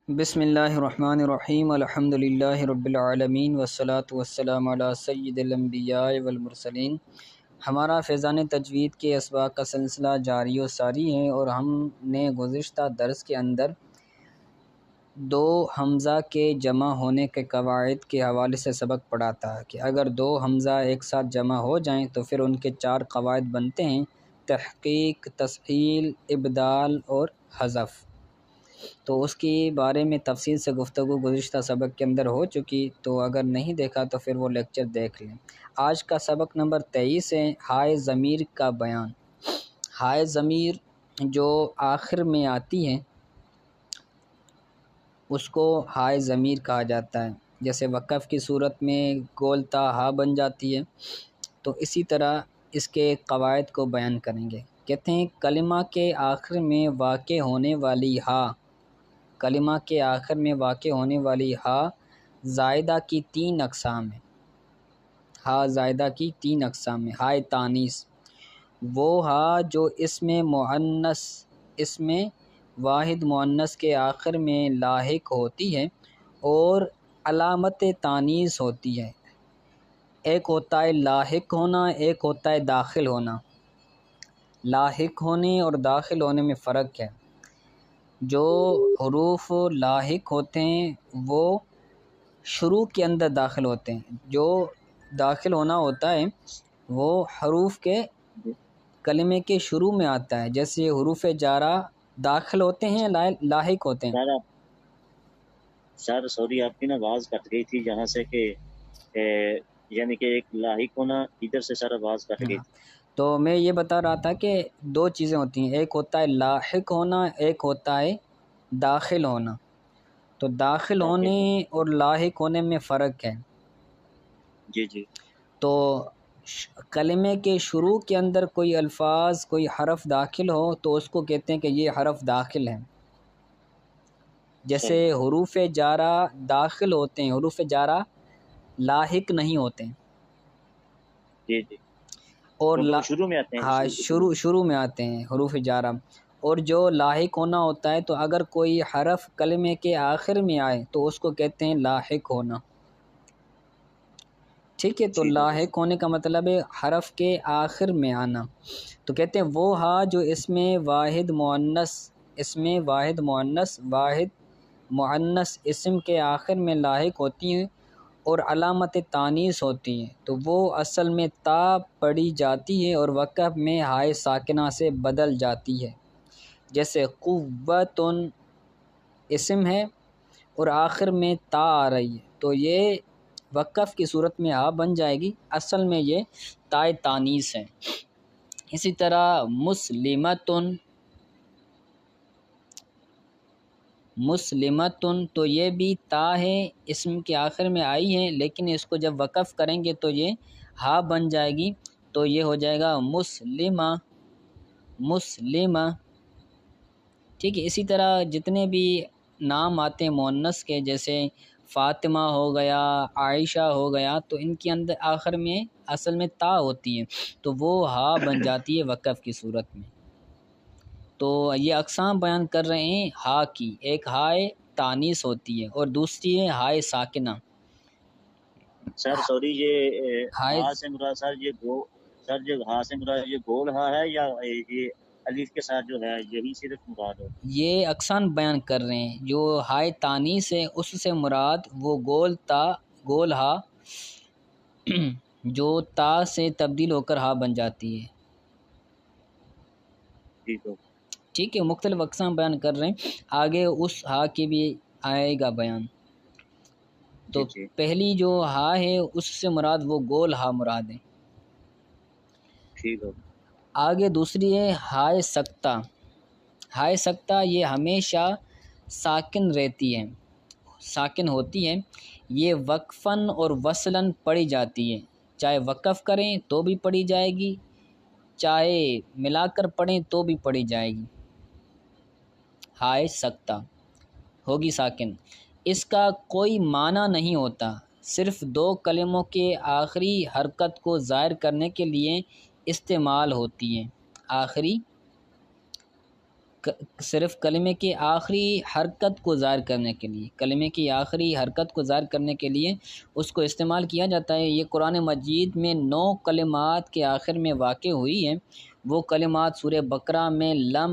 بسم اللہ الرحمن الرحیم الحمد للہ رب العالمین والصلاة والسلام علی سید الانبیاء والمرسلین۔ ہمارا فیضان تجوید کے اسباق کا سلسلہ جاری و ساری ہے، اور ہم نے گزشتہ درس کے اندر دو حمزہ کے جمع ہونے کے قواعد کے حوالے سے سبق پڑھا تھا کہ اگر دو حمزہ ایک ساتھ جمع ہو جائیں تو پھر ان کے چار قواعد بنتے ہیں: تحقیق، تسہیل، ابدال اور حذف۔ تو اس کے بارے میں تفصیل سے گفتگو گزشتہ سبق کے اندر ہو چکی، تو اگر نہیں دیکھا تو پھر وہ لیکچر دیکھ لیں۔ آج کا سبق نمبر 23 ہے، ہائے ضمیر کا بیان۔ ہائے ضمیر جو آخر میں آتی ہے اس کو ہائے ضمیر کہا جاتا ہے، جیسے وقف کی صورت میں گول تا ہا بن جاتی ہے، تو اسی طرح اس کے قواعد کو بیان کریں گے۔ کہتے ہیں کلمہ کے آخر میں واقع ہونے والی ہا، کلمہ کے آخر میں واقع ہونے والی ہا زائدہ کی تین اقسام ہیں۔ ہا زائدہ کی تین اقسام ہیں۔ ہائے تانیث، وہ ہا جو اس میں واحد مؤنث کے آخر میں لاحق ہوتی ہے اور علامت تانیث ہوتی ہے۔ ایک ہوتا ہے لاحق ہونا، ایک ہوتا ہے داخل ہونا۔ لاحق ہونے اور داخل ہونے میں فرق ہے۔ جو حروف لاحق ہوتے ہیں وہ شروع کے اندر داخل ہوتے ہیں، جو داخل ہونا ہوتا ہے وہ حروف کے کلمے کے شروع میں آتا ہے، جیسے حروف جارہ داخل ہوتے ہیں، لاحق ہوتے ہیں۔ سر سوری، آپ کی نا آواز کٹ گئی تھی جہاں سے کہ یعنی کہ ایک لاحق ہونا، ادھر سے سر آواز کٹ گئی تھی۔ تو میں یہ بتا رہا تھا کہ دو چیزیں ہوتی ہیں، ایک ہوتا ہے لاحق ہونا، ایک ہوتا ہے داخل ہونا۔ تو داخل ہونے اور لاحق ہونے میں فرق ہے۔ جی جی۔ تو کلمے کے شروع کے اندر کوئی الفاظ، کوئی حرف داخل ہو تو اس کو کہتے ہیں کہ یہ حرف داخل ہے۔ جیسے حروف جارہ داخل ہوتے ہیں، حروف جارہ لاحق نہیں ہوتے ہیں۔ جی جی۔ اور شروع میں آتے ہیں۔ ہاں، شروع میں آتے ہیں حروف جارہ۔ اور جو لاحق ہونا ہوتا ہے، تو اگر کوئی حرف کلمے کے آخر میں آئے تو اس کو کہتے ہیں لاحق ہونا۔ ٹھیک ہے، تو لاحق ہونے کا مطلب ہے حرف کے آخر میں آنا۔ تو کہتے ہیں وہ ہا جو اس میں واحد مؤنث اسم کے آخر میں لاحق ہوتی ہیں اور علامت تانیث ہوتی ہیں، تو وہ اصل میں تا پڑھی جاتی ہے اور وقف میں ہائے ساکنہ سے بدل جاتی ہے۔ جیسے قوتن اسم ہے اور آخر میں تا آ رہی ہے، تو یہ وقف کی صورت میں ہا بن جائے گی، اصل میں یہ تائے تانیث ہے۔ اسی طرح مسلمتن تو یہ بھی تا ہے، اسم کے آخر میں آئی ہے، لیکن اس کو جب وقف کریں گے تو یہ ہا بن جائے گی، تو یہ ہو جائے گا مسلمہ۔ ٹھیک ہے، اسی طرح جتنے بھی نام آتے ہیں مؤنث کے، جیسے فاطمہ ہو گیا، عائشہ ہو گیا، تو ان کے اندر آخر میں اصل میں تا ہوتی ہے، تو وہ ہا بن جاتی ہے وقف کی صورت میں۔ تو یہ اقسام بیان کر رہے ہیں ہا کی، ایک ہائے تانیث ہوتی ہے اور دوسری ہے ہائے ساکنہ۔ سر سوری، یہ ہا سے مراد سر جو ہا سے مراد یہ گول ہا ہے یا یہ الف کے ساتھ جو ہے یہی صرف مراد ہے؟ یہ اقسام بیان کر رہے ہیں، جو ہائے تانیث ہے اس سے مراد وہ گول ہا جو تا سے تبدیل ہو کر ہا بن جاتی ہے۔ ٹھیک ہے، مختلف اقسام بیان کر رہے ہیں، آگے اس ہا کی بھی آئے گا بیان۔ تو پہلی جو ہا ہے اس سے مراد وہ گول ہا مراد ہے۔ آگے دوسری ہے ہائے سکتہ۔ ہائے سکتہ یہ ہمیشہ ساکن رہتی ہے، ساکن ہوتی ہے، یہ وقفاً اور وصلاً پڑھی جاتی ہے، چاہے وقف کریں تو بھی پڑھی جائے گی، چاہے ملا کر پڑھیں تو بھی پڑھی جائے گی۔ ہائے سکتہ ہوگی ساکن، اس کا کوئی معنی نہیں ہوتا، صرف دو کلموں کے آخری حرکت کو ظاہر کرنے کے لیے استعمال ہوتی ہے۔ آخری صرف کلمے کی آخری حرکت کو ظاہر کرنے کے لیے، کلمے کی آخری حرکت کو ظاہر کرنے کے لیے اس کو استعمال کیا جاتا ہے۔ یہ قرآن مجید میں 9 کلمات کے آخر میں واقع ہوئی ہیں۔ وہ کلمات سورہ بقرہ میں لم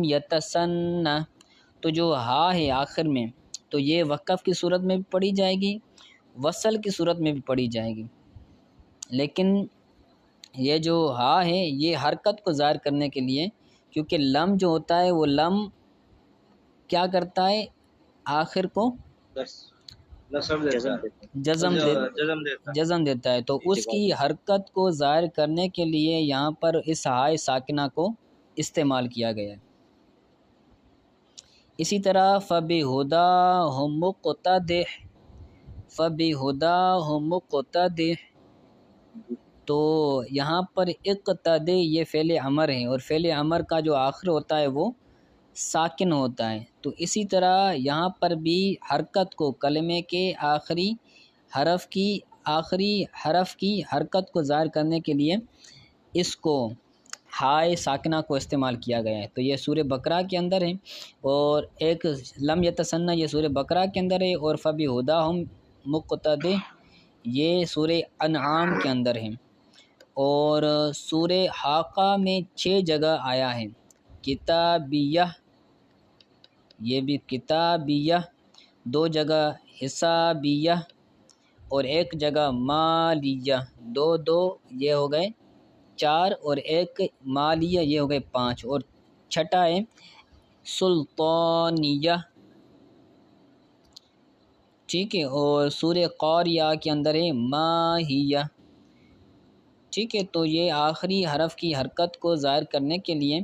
یتسن، تو جو ہا ہے آخر میں، تو یہ وقف کی صورت میں بھی پڑھی جائے گی، وصل کی صورت میں بھی پڑھی جائے گی، لیکن یہ جو ہا ہے یہ حرکت کو ظاہر کرنے کے لیے، کیونکہ لم جو ہوتا ہے وہ لم کیا کرتا ہے، آخر کو جزم دیتا ہے، تو اس کی حرکت کو ظاہر کرنے کے لیے یہاں پر اس ہائے ساکنہ کو استعمال کیا گیا ہے۔ اسی طرح فَبِهُدَاهُمْ مُقْتَدِهْ، فَبِهُدَاهُمْ مُقْتَدِهْ، تو یہاں پر اقتدِ یہ فعل امر ہے، اور فعل امر کا جو آخر ہوتا ہے وہ ساکن ہوتا ہے، تو اسی طرح یہاں پر بھی حرکت کو، کلمے کے آخری حرف کی حرکت کو ظاہر کرنے کے لیے اس کو ہائے ساکنہ کو استعمال کیا گیا ہے۔ تو یہ سورہ بقرہ کے اندر ہے، اور ایک لم یتسنہ یہ سورہ بقرہ کے اندر ہے، اور فَبِهُدَاهُمْ مُقْتَدِهْ یہ سورہ انعام کے اندر ہے۔ اور سورہ حاقہ میں 6 جگہ آیا ہے، کتابیہ، یہ بھی کتابیہ، 2 جگہ حسابیہ، اور 1 جگہ مالیہ، 2 یہ ہو گئے 4، اور 1 مالیہ یہ ہو گئے 5، اور 6 ہے سلطانیہ، ٹھیک ہے، اور سورہ قاریہ کے اندر ہے ماہیہ، ٹھیک ہے۔ تو یہ آخری حرف کی حرکت کو ظاہر کرنے کے لیے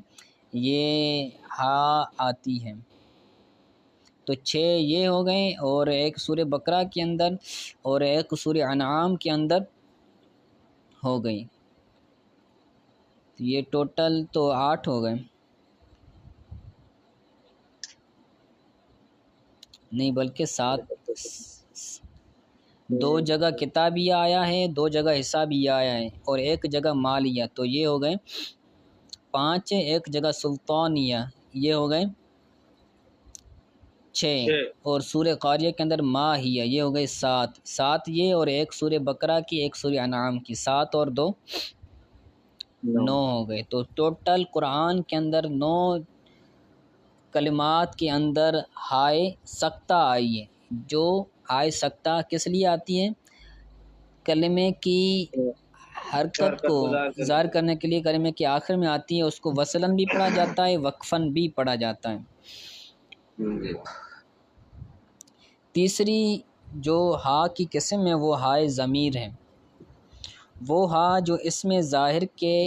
یہ ہا آتی ہے۔ تو 6 یہ ہو گئے، اور 1 سورہ بقرہ کے اندر اور 1 سورہ انعام کے اندر ہو گئی، یہ ٹوٹل تو 8 ہو گئے، نہیں بلکہ 7، 2 جگہ کتابیہ آیا ہے، 2 جگہ حسابیہ آیا ہے، اور 1 جگہ مالیہ، تو یہ ہو گئے 5، 1 جگہ سلطانیہ یہ ہو گئے 6، اور سورہ قاریہ کے اندر ماہیہ یہ ہو گئے 7 یہ، اور 1 سورہ بقرہ کی، 1 سورہ انعام کی، 7 اور 2 9 ہو گئے۔ تو ٹوٹل قرآن کے اندر 9 کلمات کے اندر ہائے سکتہ آئی ہے۔ جو ہائے سکتہ کس لیے آتی ہے؟ کلمے کی حرکت کو ظاہر کرنے کے لیے کلمے کے آخر میں آتی ہے، اس کو وصلاً بھی پڑھا جاتا ہے، وقفاً بھی پڑھا جاتا ہے۔ تیسری جو ہا کی قسم ہے وہ ہائے ضمیر ہے، وہ ہا جو اسم ظاہر کے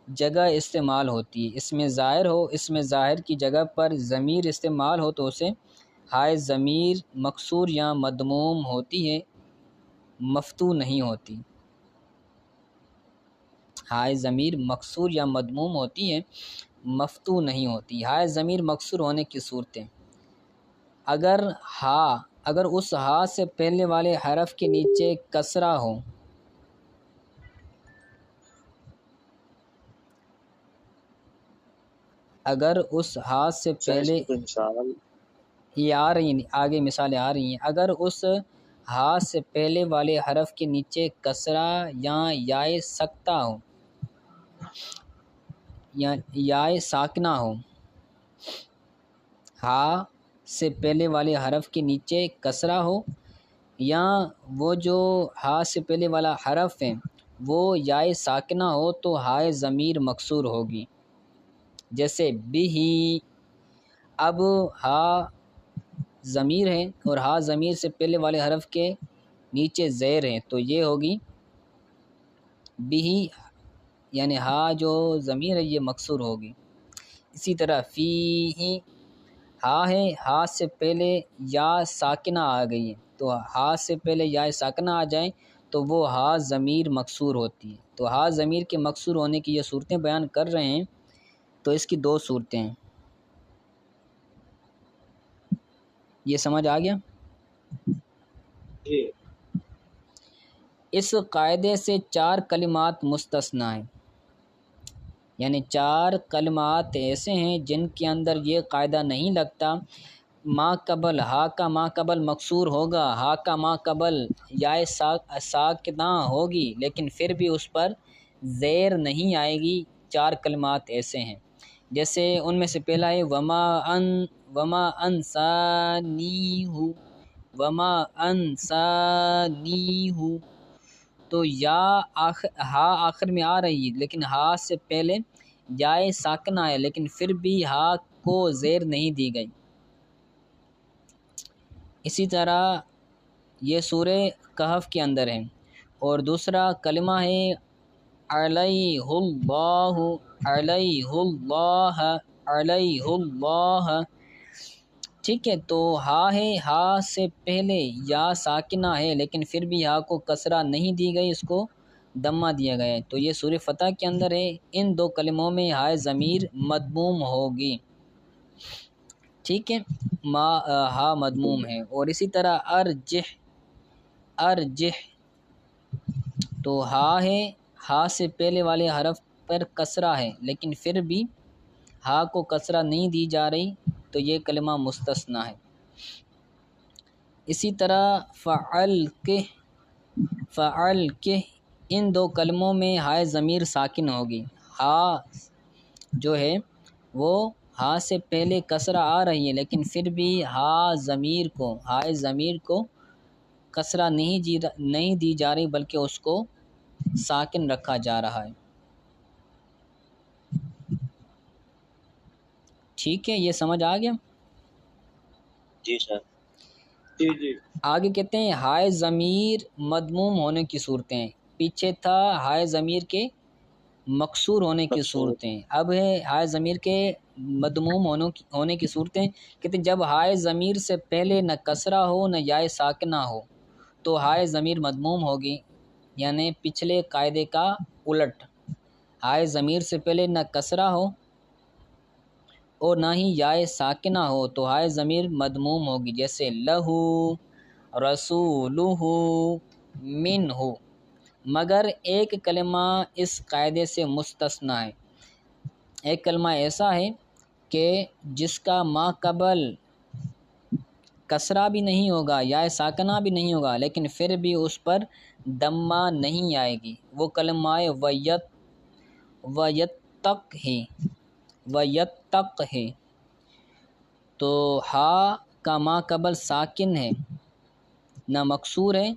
جگہ استعمال ہوتی ہے، اسم ظاہر ہو، اسم ظاہر کی جگہ پر ضمیر استعمال ہو تو اسے ہائے ضمیر مکسور یا مضموم ہوتی ہے، مفتوح نہیں ہوتی۔ ہائے ضمیر مکسور یا مضموم ہوتی ہے، مفتوح نہیں ہوتی۔ ہائے ضمیر مکسور ہونے کی صورتیں: اگر اس ہا سے پہلے والے حرف کے نیچے کسرہ ہو، اگر اس ہا سے پہلے، یہ آ رہی ہیں آگے مثالیں آ رہی ہیں، اگر اس ہا سے پہلے والے حرف کے نیچے کسرہ یا یائے سکتہ ہو، یا یائے ساکنہ ہو، ہا سے پہلے والے حرف کے نیچے کسرہ ہو، یا وہ جو ہا سے پہلے والا حرف ہے وہ یائے ساکنہ ہو، تو ہائے ضمیر مکسور ہوگی، جیسے بھی۔ اب ہا ضمیر ہے اور ہا ضمیر سے پہلے والے حرف کے نیچے زیر ہے، تو یہ ہوگی بھی، یعنی ہا جو ضمیر ہے یہ مکسور ہوگی۔ اسی طرح فی ہی، ہا ہے، ہا سے پہلے یا ساکنہ آ گئی ہے، تو ہا سے پہلے یا ساکنہ آ جائیں تو وہ ہا ضمیر مکسور ہوتی ہے۔ تو ہا ضمیر کے مکسور ہونے کی یہ صورتیں بیان کر رہے ہیں، تو اس کی 2 صورتیں ہیں، یہ سمجھ آ گیا؟ اس قاعدے سے 4 کلمات مستثنیٰ ہیں، یعنی 4 کلمات ایسے ہیں جن کے اندر یہ قاعدہ نہیں لگتا ما قبل ہا کا ما قبل مکسور ہوگا، ہا کا ما قبل یا ساکنہ ہوگی، لیکن پھر بھی اس پر زیر نہیں آئے گی۔ 4 کلمات ایسے ہیں، جیسے ان میں سے پہلا ہے وما انسانیہ، وما انسانیہ، تو یا ہا آخر میں آ رہی ہے، لیکن ہا سے پہلے یا ساکنہ ہے، لیکن پھر بھی ہا کو زیر نہیں دی گئی۔ اسی طرح یہ سورہ کہف کے اندر ہے۔ اور دوسرا کلمہ ہے علیہ اللہ، علیہ اللہ، علیہ اللہ، ٹھیک ہے۔ تو ہا ہے، ہا سے پہلے یا ساکنہ ہے، لیکن پھر بھی ہا کو کسرہ نہیں دی گئی، اس کو دمہ دیا گیا ہے، تو یہ سورہ فتح کے اندر ہے۔ ان 2 کلموں میں ہائے ضمیر مضموم ہوگی، ٹھیک ہے، ہا مضموم ہے۔ اور اسی طرح ارجح، ارجح، تو ہا ہے، ہا سے پہلے والے حرف پر کسرہ ہے، لیکن پھر بھی ہا کو کسرہ نہیں دی جا رہی، تو یہ کلمہ مستثنیٰ ہے۔ اسی طرح فعلکہ، فعلکہ، ان 2 کلموں میں ہائے ضمیر ساکن ہوگی۔ ہا جو ہے وہ ہا سے پہلے کسرہ آ رہی ہے، لیکن پھر بھی ہائے ضمیر کو کسرہ نہیں دی جا رہی، بلکہ اس کو ساکن رکھا جا رہا ہے، ٹھیک ہے، یہ سمجھ آ گیا؟ جی سر، جی۔ آگے کہتے ہیں ہائے ضمیر مضموم ہونے کی صورتیں، پیچھے تھا ہائے ضمیر کے مکسور ہونے کی صورتیں، اب ہے ہائے ضمیر کے مضموم ہونے کی صورتیں۔ کہتے ہیں جب ہائے ضمیر سے پہلے نہ کسرہ ہو نہ یا ساکنہ ہو تو ہائے ضمیر مضموم ہوگی، یعنی پچھلے قاعدے کا الٹ، ہائے ضمیر سے پہلے نہ کسرہ ہو اور نہ ہی یا ساکنہ ہو تو ہائے ضمیر مضموم ہوگی، جیسے لہو، رسولہ، منہ، مگر ایک کلمہ اس قاعدے سے مستثنیٰ ہے۔ ایک کلمہ ایسا ہے کہ جس کا ما قبل کسرہ بھی نہیں ہوگا یا ساکنہ بھی نہیں ہوگا، لیکن پھر بھی اس پر دمہ نہیں آئے گی، وہ کلمہ ویتق ہے، ویتق ہے۔ تو ہا کا ما قبل ساکن ہے، نہ مکسور ہے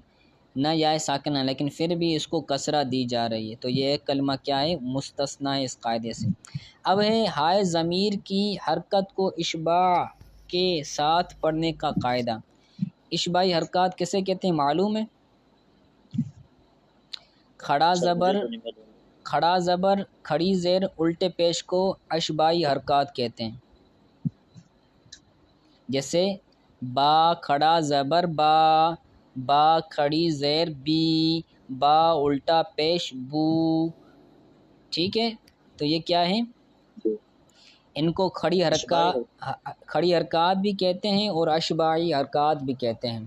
نہ یا ساکنہ، لیکن پھر بھی اس کو کسرہ دی جا رہی ہے، تو یہ ایک کلمہ کیا ہے؟ مستثنیٰ ہے اس قاعدے سے۔ اب ہے ہائے ضمیر کی حرکت کو اشباع کے ساتھ پڑھنے کا قاعدہ۔ اشباعی حرکات کسے کہتے ہیں معلوم ہے؟ کھڑا زبر، کھڑی زیر، الٹے پیش کو اشباعی حرکات کہتے ہیں، جیسے با کھڑا زبر با، با کھڑی زیر بی، با الٹا پیش بو، ٹھیک ہے، تو یہ کیا ہے؟ ان کو کھڑی حرکات بھی کہتے ہیں اور اشباعی حرکات بھی کہتے ہیں۔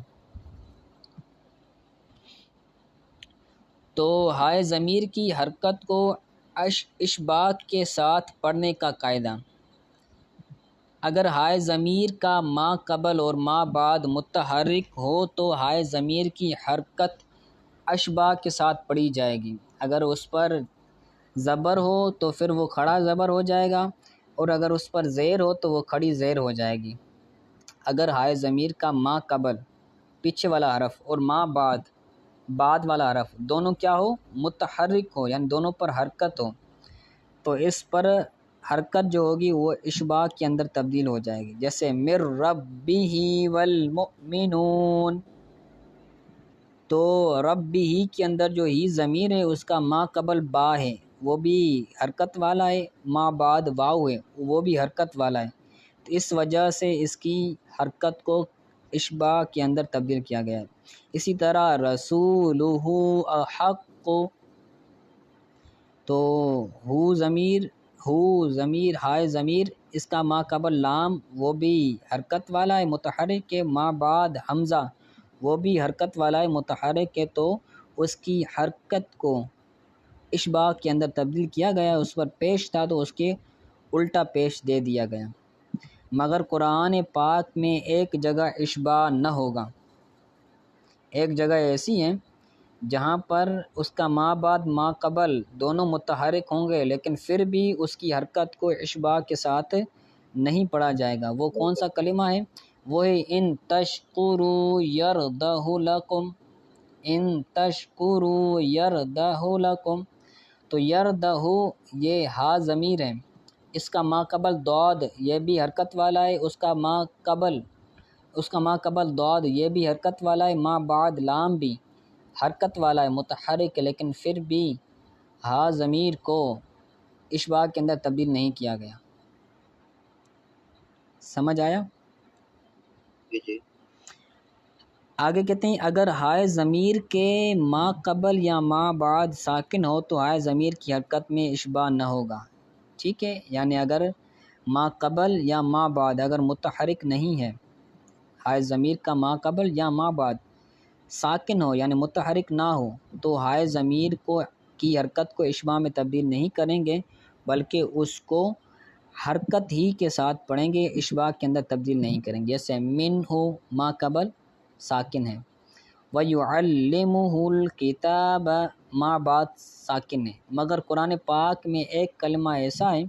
تو ہائے ضمیر کی حرکت کو اشباع کے ساتھ پڑھنے کا قاعدہ، اگر ہائے ضمیر کا ما قبل اور ما بعد متحرک ہو تو ہائے ضمیر کی حرکت اشباع کے ساتھ پڑھی جائے گی، اگر اس پر زبر ہو تو پھر وہ کھڑا زبر ہو جائے گا، اور اگر اس پر زیر ہو تو وہ کھڑی زیر ہو جائے گی۔ اگر ہائے ضمیر کا ما قبل پیچھے والا حرف اور ما بعد والا حرف دونوں کیا ہو؟ متحرک ہو، یعنی دونوں پر حرکت ہو، تو اس پر حرکت جو ہوگی وہ اشباع کے اندر تبدیل ہو جائے گی، جیسے من ربہ والمؤمنون، تو ربہ کے اندر جو ہی ضمیر ہے اس کا ما قبل با ہے، وہ بھی حرکت والا ہے، ما بعد واو ہے وہ بھی حرکت والا ہے، تو اس وجہ سے اس کی حرکت کو اشباع کے اندر تبدیل کیا گیا ہے۔ اسی طرح رسولہ احق، تو ہو ضمیر ہائے ضمیر اس کا ما قبل لام وہ بھی حرکت والا ہے، متحرک ہے، ما بعد حمزہ وہ بھی حرکت والا ہے، متحرک ہے، تو اس کی حرکت کو اشباع کے اندر تبدیل کیا گیا، اس پر پیش تھا تو اس کے الٹا پیش دے دیا گیا۔ مگر قرآن پاک میں ایک جگہ اشباع نہ ہوگا، ایک جگہ ایسی ہے جہاں پر اس کا ما بعد ما قبل دونوں متحرک ہوں گے، لیکن پھر بھی اس کی حرکت کو اشباع کے ساتھ نہیں پڑھا جائے گا۔ وہ کون سا کلمہ ہے؟ وہ ہے ان تشکروا یرضہ لکم، ان تشکروا یرضہ لکم۔ تو یرضہ یہ ہا ضمیر ہے، اس کا ما قبل ضاد یہ بھی حرکت والا ہے، اس کا ما قبل ضاد یہ بھی حرکت والا ہے، ما بعد لام بھی حرکت والا ہے، متحرک ہے، لیکن پھر بھی ہا ضمیر کو اشباع کے اندر تبدیل نہیں کیا گیا۔ سمجھ آیا؟ جی۔ آگے کہتے ہیں اگر ہائے ضمیر کے ما قبل یا ما بعد ساکن ہو تو ہائے ضمیر کی حرکت میں اشباع نہ ہوگا، ٹھیک ہے؟ یعنی اگر ما قبل یا ما بعد اگر متحرک نہیں ہے، ہائے ضمیر کا ما قبل یا ما بعد ساکن ہو یعنی متحرک نہ ہو، تو ہائے ضمیر کی حرکت کو اشباع میں تبدیل نہیں کریں گے، بلکہ اس کو حرکت ہی کے ساتھ پڑھیں گے، اشباع کے اندر تبدیل نہیں کریں گے۔ جیسے من ہو ما قبل ساکن ہے، وَيُعَلِّمُهُ الْكِتَابَ ما بعد ساکن ہے، مگر قرآن پاک میں ایک کلمہ ایسا ہے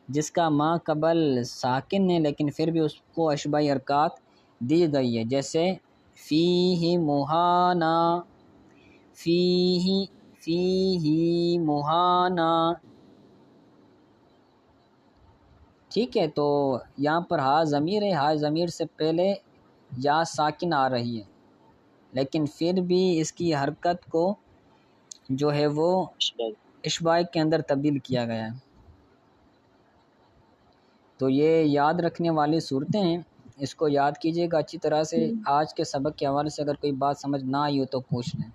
جس کا ما قبل ساکن ہے لیکن پھر بھی اس کو اشباعی حرکات دی گئی ہے، جیسے فیہ مہانا، فیہ مہانا، ٹھیک ہے؟ تو یہاں پر ہا ضمیر ہے، ہا ضمیر سے پہلے یا ساکن آ رہی ہے، لیکن پھر بھی اس کی حرکت کو جو ہے وہ اشباع کے اندر تبدیل کیا گیا ہے۔ تو یہ یاد رکھنے والی صورتیں ہیں، اس کو یاد کیجیے گا اچھی طرح سے۔ آج کے سبق کے حوالے سے اگر کوئی بات سمجھ نہ آئی ہو تو پوچھ لیں۔